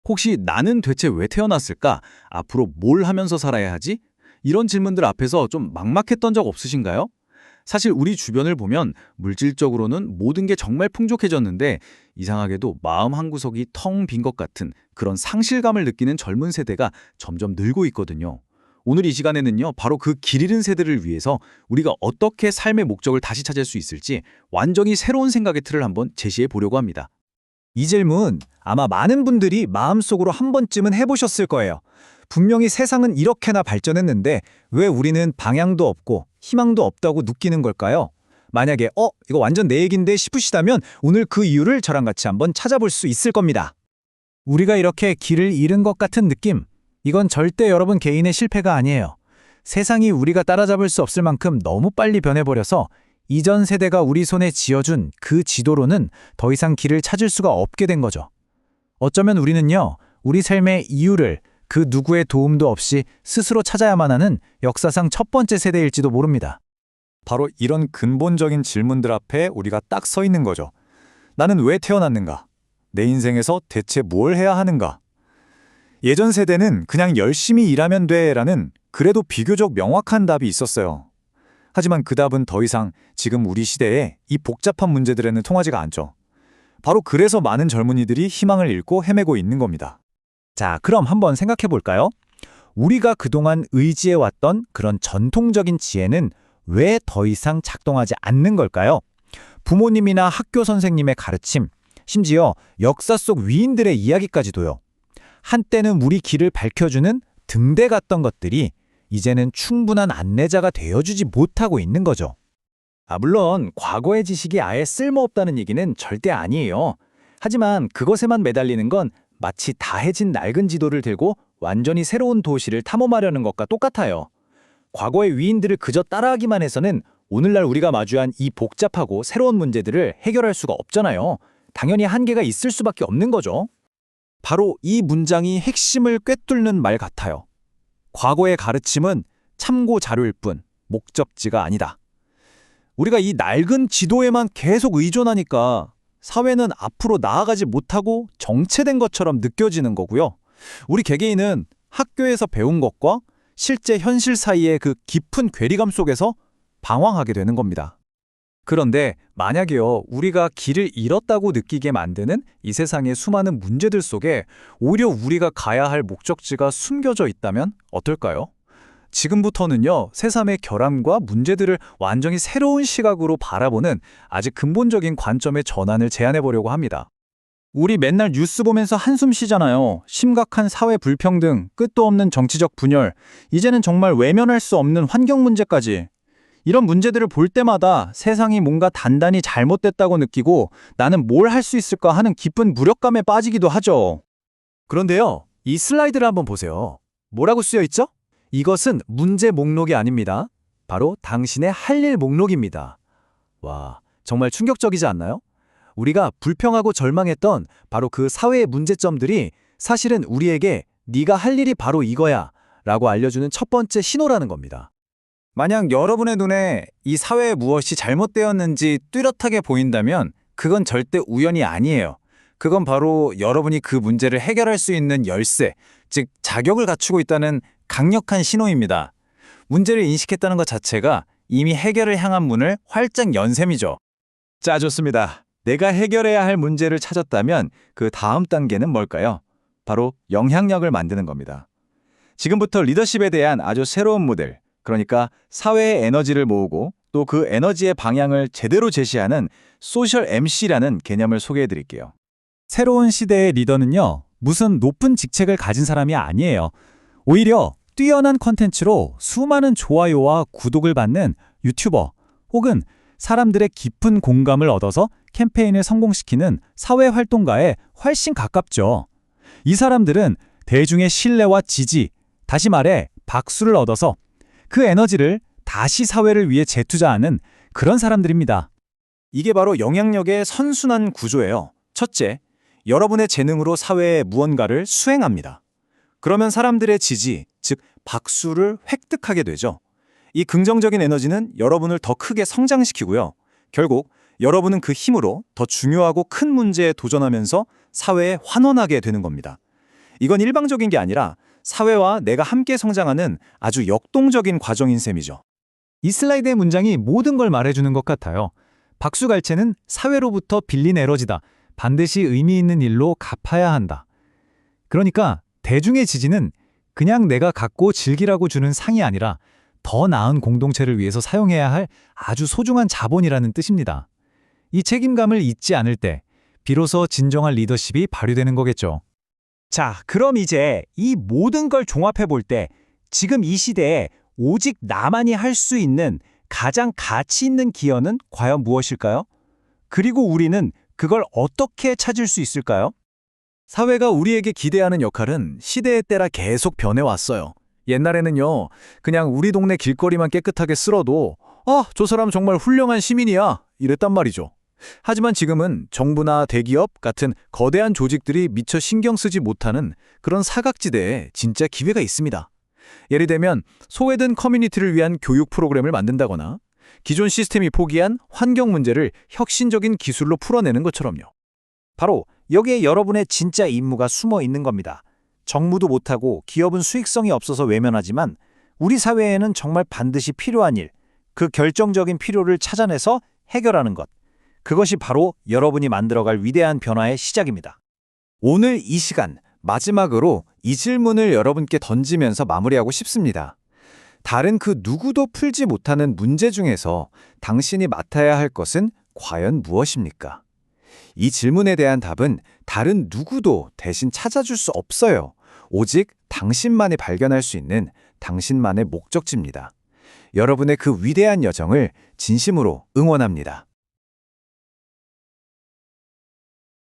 혹시 나는 대체 왜 태어났을까? 앞으로 뭘 하면서 살아야 하지? 이런 질문들 앞에서 좀 막막했던 적 없으신가요? 사실 우리 주변을 보면 물질적으로는 모든 게 정말 풍족해졌는데 이상하게도 마음 한구석이 텅 빈 것 같은 그런 상실감을 느끼는 젊은 세대가 점점 늘고 있거든요. 오늘 이 시간에는요, 바로 그 길 잃은 세대를 위해서 우리가 어떻게 삶의 목적을 다시 찾을 수 있을지 완전히 새로운 생각의 틀을 한번 제시해 보려고 합니다. 이 질문 아마 많은 분들이 마음속으로 한 번쯤은 해보셨을 거예요. 분명히 세상은 이렇게나 발전했는데 왜 우리는 방향도 없고 희망도 없다고 느끼는 걸까요? 만약에 이거 완전 내 얘긴데 싶으시다면 오늘 그 이유를 저랑 같이 한번 찾아볼 수 있을 겁니다. 우리가 이렇게 길을 잃은 것 같은 느낌, 이건 절대 여러분 개인의 실패가 아니에요. 세상이 우리가 따라잡을 수 없을 만큼 너무 빨리 변해버려서 이전 세대가 우리 손에 쥐어준 그 지도로는 더 이상 길을 찾을 수가 없게 된 거죠. 어쩌면 우리는요, 우리 삶의 이유를 그 누구의 도움도 없이 스스로 찾아야만 하는 역사상 첫 번째 세대일지도 모릅니다. 바로 이런 근본적인 질문들 앞에 우리가 딱 서 있는 거죠. 나는 왜 태어났는가? 내 인생에서 대체 뭘 해야 하는가? 예전 세대는 그냥 열심히 일하면 돼라는 그래도 비교적 명확한 답이 있었어요. 하지만 그 답은 더 이상 지금 우리 시대에 이 복잡한 문제들에는 통하지가 않죠. 바로 그래서 많은 젊은이들이 희망을 잃고 헤매고 있는 겁니다. 자, 그럼 한번 생각해 볼까요? 우리가 그동안 의지해왔던 그런 전통적인 지혜는 왜 더 이상 작동하지 않는 걸까요? 부모님이나 학교 선생님의 가르침, 심지어 역사 속 위인들의 이야기까지도요. 한때는 우리 길을 밝혀주는 등대 같던 것들이 이제는 충분한 안내자가 되어주지 못하고 있는 거죠. 물론 과거의 지식이 아예 쓸모없다는 얘기는 절대 아니에요. 하지만 그것에만 매달리는 건 마치 다해진 낡은 지도를 들고 완전히 새로운 도시를 탐험하려는 것과 똑같아요. 과거의 위인들을 그저 따라하기만 해서는 오늘날 우리가 마주한 이 복잡하고 새로운 문제들을 해결할 수가 없잖아요. 당연히 한계가 있을 수밖에 없는 거죠. 바로 이 문장이 핵심을 꿰뚫는 말 같아요. 과거의 가르침은 참고 자료일 뿐 목적지가 아니다. 우리가 이 낡은 지도에만 계속 의존하니까 사회는 앞으로 나아가지 못하고 정체된 것처럼 느껴지는 거고요. 우리 개개인은 학교에서 배운 것과 실제 현실 사이의 그 깊은 괴리감 속에서 방황하게 되는 겁니다. 그런데 만약에요, 우리가 길을 잃었다고 느끼게 만드는 이 세상의 수많은 문제들 속에 오히려 우리가 가야 할 목적지가 숨겨져 있다면 어떨까요? 지금부터는요, 새삼의 결함과 문제들을 완전히 새로운 시각으로 바라보는 아주 근본적인 관점의 전환을 제안해 보려고 합니다. 우리 맨날 뉴스 보면서 한숨 쉬잖아요. 심각한 사회 불평등, 끝도 없는 정치적 분열, 이제는 정말 외면할 수 없는 환경 문제까지. 이런 문제들을 볼 때마다 세상이 뭔가 단단히 잘못됐다고 느끼고 나는 뭘 할 수 있을까 하는 깊은 무력감에 빠지기도 하죠. 그런데요, 이 슬라이드를 한번 보세요. 뭐라고 쓰여 있죠? 이것은 문제 목록이 아닙니다. 바로 당신의 할 일 목록입니다. 와, 정말 충격적이지 않나요? 우리가 불평하고 절망했던 바로 그 사회의 문제점들이 사실은 우리에게 네가 할 일이 바로 이거야 라고 알려주는 첫 번째 신호라는 겁니다. 만약 여러분의 눈에 이 사회에 무엇이 잘못되었는지 뚜렷하게 보인다면 그건 절대 우연이 아니에요. 그건 바로 여러분이 그 문제를 해결할 수 있는 열쇠, 즉 자격을 갖추고 있다는 강력한 신호입니다. 문제를 인식했다는 것 자체가 이미 해결을 향한 문을 활짝 연 셈이죠. 자, 좋습니다. 내가 해결해야 할 문제를 찾았다면 그 다음 단계는 뭘까요? 바로 영향력을 만드는 겁니다. 지금부터 리더십에 대한 아주 새로운 모델, 그러니까 사회의 에너지를 모으고 또 그 에너지의 방향을 제대로 제시하는 소셜 MC라는 개념을 소개해 드릴게요. 새로운 시대의 리더는요, 무슨 높은 직책을 가진 사람이 아니에요. 오히려 뛰어난 콘텐츠로 수많은 좋아요와 구독을 받는 유튜버 혹은 사람들의 깊은 공감을 얻어서 캠페인을 성공시키는 사회활동가에 훨씬 가깝죠. 이 사람들은 대중의 신뢰와 지지, 다시 말해 박수를 얻어서 그 에너지를 다시 사회를 위해 재투자하는 그런 사람들입니다. 이게 바로 영향력의 선순환 구조예요. 첫째, 여러분의 재능으로 사회에 무언가를 수행합니다. 그러면 사람들의 지지, 즉 박수를 획득하게 되죠. 이 긍정적인 에너지는 여러분을 더 크게 성장시키고요. 결국 여러분은 그 힘으로 더 중요하고 큰 문제에 도전하면서 사회에 환원하게 되는 겁니다. 이건 일방적인 게 아니라 사회와 내가 함께 성장하는 아주 역동적인 과정인 셈이죠. 이 슬라이드의 문장이 모든 걸 말해주는 것 같아요. 박수갈채는 사회로부터 빌린 에너지다. 반드시 의미 있는 일로 갚아야 한다. 그러니까 대중의 지지는 그냥 내가 갖고 즐기라고 주는 상이 아니라 더 나은 공동체를 위해서 사용해야 할 아주 소중한 자본이라는 뜻입니다. 이 책임감을 잊지 않을 때 비로소 진정한 리더십이 발휘되는 거겠죠. 자, 그럼 이제 이 모든 걸 종합해 볼 때 지금 이 시대에 오직 나만이 할 수 있는 가장 가치 있는 기여는 과연 무엇일까요? 그리고 우리는 그걸 어떻게 찾을 수 있을까요? 사회가 우리에게 기대하는 역할은 시대에 따라 계속 변해왔어요. 옛날에는요, 그냥 우리 동네 길거리만 깨끗하게 쓸어도 저 사람 정말 훌륭한 시민이야 이랬단 말이죠. 하지만 지금은 정부나 대기업 같은 거대한 조직들이 미처 신경 쓰지 못하는 그런 사각지대에 진짜 기회가 있습니다. 예를 들면 소외된 커뮤니티를 위한 교육 프로그램을 만든다거나 기존 시스템이 포기한 환경 문제를 혁신적인 기술로 풀어내는 것처럼요. 바로 여기에 여러분의 진짜 임무가 숨어 있는 겁니다. 정부도 못하고 기업은 수익성이 없어서 외면하지만 우리 사회에는 정말 반드시 필요한 일, 그 결정적인 필요를 찾아내서 해결하는 것. 그것이 바로 여러분이 만들어갈 위대한 변화의 시작입니다. 오늘 이 시간 마지막으로 이 질문을 여러분께 던지면서 마무리하고 싶습니다. 다른 그 누구도 풀지 못하는 문제 중에서 당신이 맡아야 할 것은 과연 무엇입니까? 이 질문에 대한 답은 다른 누구도 대신 찾아줄 수 없어요. 오직 당신만이 발견할 수 있는 당신만의 목적지입니다. 여러분의 그 위대한 여정을 진심으로 응원합니다.